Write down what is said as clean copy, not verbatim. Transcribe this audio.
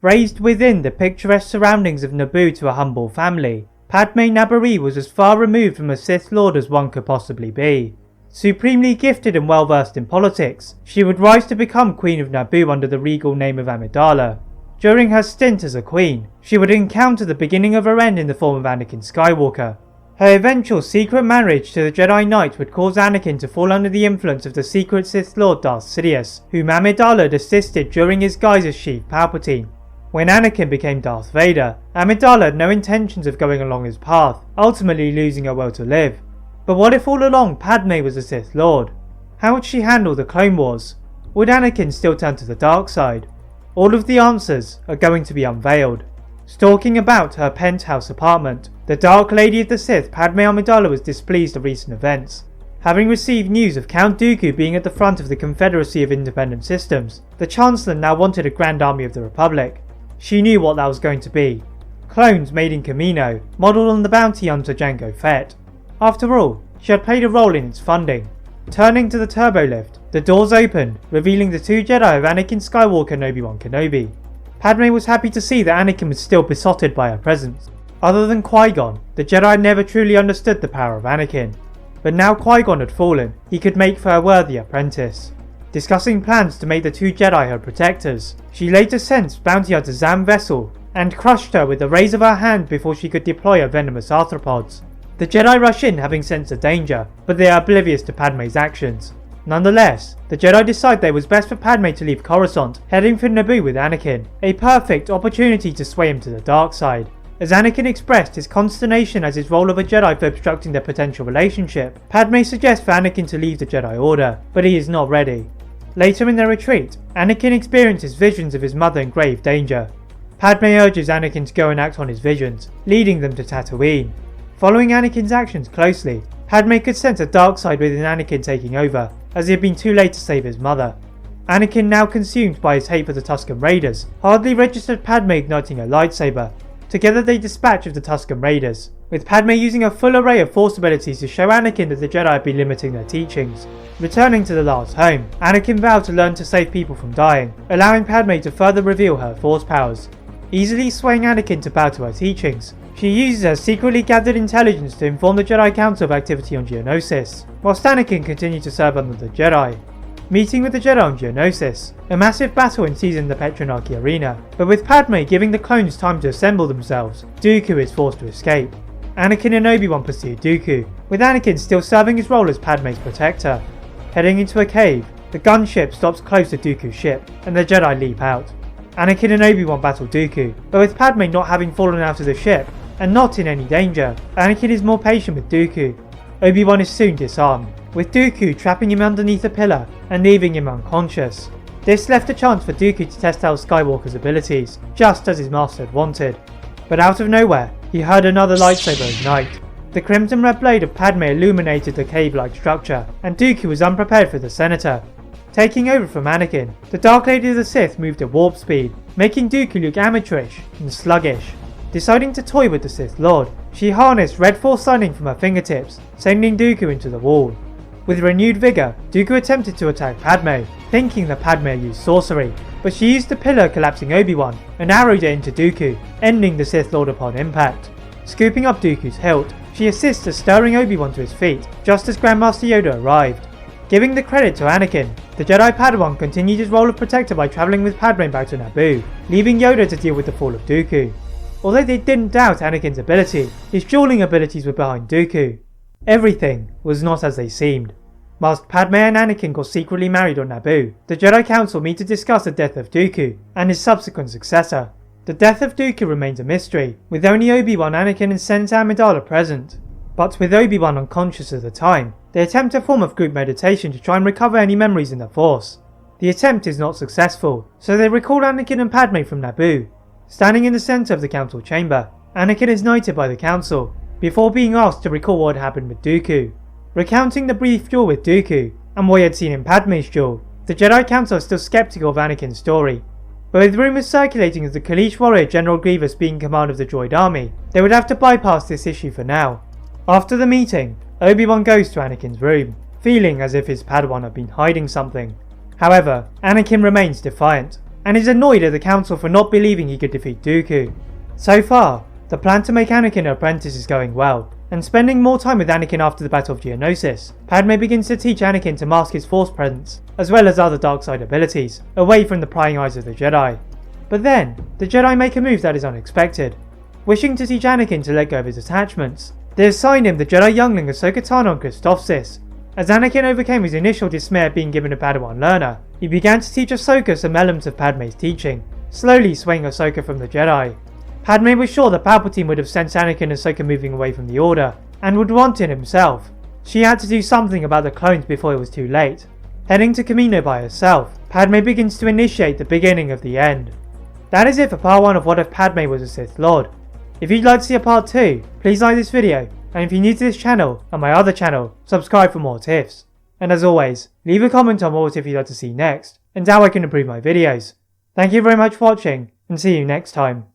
Raised within the picturesque surroundings of Naboo to a humble family, Padme Naberrie was as far removed from a Sith Lord as one could possibly be. Supremely gifted and well versed in politics, she would rise to become Queen of Naboo under the regal name of Amidala. During her stint as a queen, she would encounter the beginning of her end in the form of Anakin Skywalker. Her eventual secret marriage to the Jedi Knight would cause Anakin to fall under the influence of the secret Sith Lord Darth Sidious, whom Amidala had assisted during his guise as Sheev Palpatine. When Anakin became Darth Vader, Amidala had no intentions of going along his path, ultimately losing her will to live. But what if all along Padme was a Sith Lord? How would she handle the Clone Wars? Would Anakin still turn to the dark side? All of the answers are going to be unveiled. Stalking about her penthouse apartment, the Dark Lady of the Sith, Padme Amidala, was displeased at recent events. Having received news of Count Dooku being at the front of the Confederacy of Independent Systems, the Chancellor now wanted a Grand Army of the Republic. She knew what that was going to be. Clones made in Kamino, modelled on the bounty hunter Jango Fett. After all, she had played a role in its funding. Turning to the turbo lift, the doors opened, revealing the two Jedi of Anakin Skywalker and Obi-Wan Kenobi. Padme was happy to see that Anakin was still besotted by her presence. Other than Qui-Gon, the Jedi had never truly understood the power of Anakin. But now Qui-Gon had fallen, he could make for a worthy apprentice. Discussing plans to make the two Jedi her protectors, she later sensed bounty hunter Zam Vessel and crushed her with the raise of her hand before she could deploy her venomous arthropods. The Jedi rush in having sensed the danger, but they are oblivious to Padme's actions. Nonetheless, the Jedi decide that it was best for Padme to leave Coruscant, heading for Naboo with Anakin, a perfect opportunity to sway him to the dark side. As Anakin expressed his consternation at his role of a Jedi for obstructing their potential relationship, Padme suggests for Anakin to leave the Jedi Order, but he is not ready. Later in their retreat, Anakin experiences visions of his mother in grave danger. Padme urges Anakin to go and act on his visions, leading them to Tatooine. Following Anakin's actions closely, Padme could sense a dark side within Anakin taking over, as he had been too late to save his mother. Anakin, now consumed by his hate for the Tusken Raiders, hardly registered Padme igniting her lightsaber. Together they dispatch of the Tusken Raiders, with Padme using a full array of Force abilities to show Anakin that the Jedi had been limiting their teachings. Returning to the last home, Anakin vowed to learn to save people from dying, allowing Padme to further reveal her Force powers. Easily swaying Anakin to bow to her teachings, she uses her secretly gathered intelligence to inform the Jedi Council of activity on Geonosis, whilst Anakin continued to serve under the Jedi. Meeting with the Jedi on Geonosis, a massive battle ensues in the Petranarchy arena, but with Padme giving the clones time to assemble themselves, Dooku is forced to escape. Anakin and Obi-Wan pursue Dooku, with Anakin still serving his role as Padme's protector. Heading into a cave, the gunship stops close to Dooku's ship, and the Jedi leap out. Anakin and Obi-Wan battle Dooku, but with Padme not having fallen out of the ship, and not in any danger, Anakin is more patient with Dooku. Obi-Wan is soon disarmed, with Dooku trapping him underneath a pillar and leaving him unconscious. This left a chance for Dooku to test out Skywalker's abilities, just as his master had wanted. But out of nowhere, he heard another lightsaber ignite. The crimson red blade of Padme illuminated the cave-like structure, and Dooku was unprepared for the Senator. Taking over from Anakin, the Dark Lady of the Sith moved at warp speed, making Dooku look amateurish and sluggish. Deciding to toy with the Sith Lord, she harnessed red Force lightning from her fingertips, sending Dooku into the wall. With renewed vigour, Dooku attempted to attack Padme, thinking that Padme used sorcery, but she used the pillar collapsing Obi-Wan and arrowed it into Dooku, ending the Sith Lord upon impact. Scooping up Dooku's hilt, she assists at stirring Obi-Wan to his feet, just as Grandmaster Yoda arrived. Giving the credit to Anakin, the Jedi Padawan continued his role of protector by travelling with Padme back to Naboo, leaving Yoda to deal with the fall of Dooku. Although they didn't doubt Anakin's ability, his dueling abilities were behind Dooku. Everything was not as they seemed. Whilst Padme and Anakin got secretly married on Naboo, the Jedi Council meet to discuss the death of Dooku and his subsequent successor. The death of Dooku remains a mystery, with only Obi-Wan, Anakin and Senator Amidala present. But with Obi-Wan unconscious at the time, they attempt a form of group meditation to try and recover any memories in the Force. The attempt is not successful, so they recall Anakin and Padme from Naboo. Standing in the centre of the council chamber, Anakin is knighted by the council, before being asked to recall what had happened with Dooku. Recounting the brief duel with Dooku, and what he had seen in Padme's duel, the Jedi Council are still skeptical of Anakin's story. But with rumours circulating of the Kaleesh warrior General Grievous being in command of the droid army, they would have to bypass this issue for now. After the meeting, Obi-Wan goes to Anakin's room, feeling as if his Padawan had been hiding something. However, Anakin remains defiant. and is annoyed at the council for not believing he could defeat Dooku. So far, the plan to make Anakin an apprentice is going well, and spending more time with Anakin after the Battle of Geonosis, Padme begins to teach Anakin to mask his Force presence, as well as other dark side abilities, away from the prying eyes of the Jedi. But then, the Jedi make a move that is unexpected. Wishing to teach Anakin to let go of his attachments, they assign him the Jedi youngling Ahsoka Tano and Christophsis. As Anakin overcame his initial dismay at being given a Padawan learner, he began to teach Ahsoka some elements of Padme's teaching, slowly swaying Ahsoka from the Jedi. Padme was sure that Palpatine would have sensed Anakin and Ahsoka moving away from the Order, and would want it himself. She had to do something about the clones before it was too late. Heading to Kamino by herself, Padme begins to initiate the beginning of the end. That is it for part 1 of What If Padme Was a Sith Lord. If you'd like to see a part 2, please like this video, and if you're new to this channel and my other channel, subscribe for more tips. And as always, leave a comment on what if you'd like to see next, and how I can improve my videos. Thank you very much for watching, and see you next time.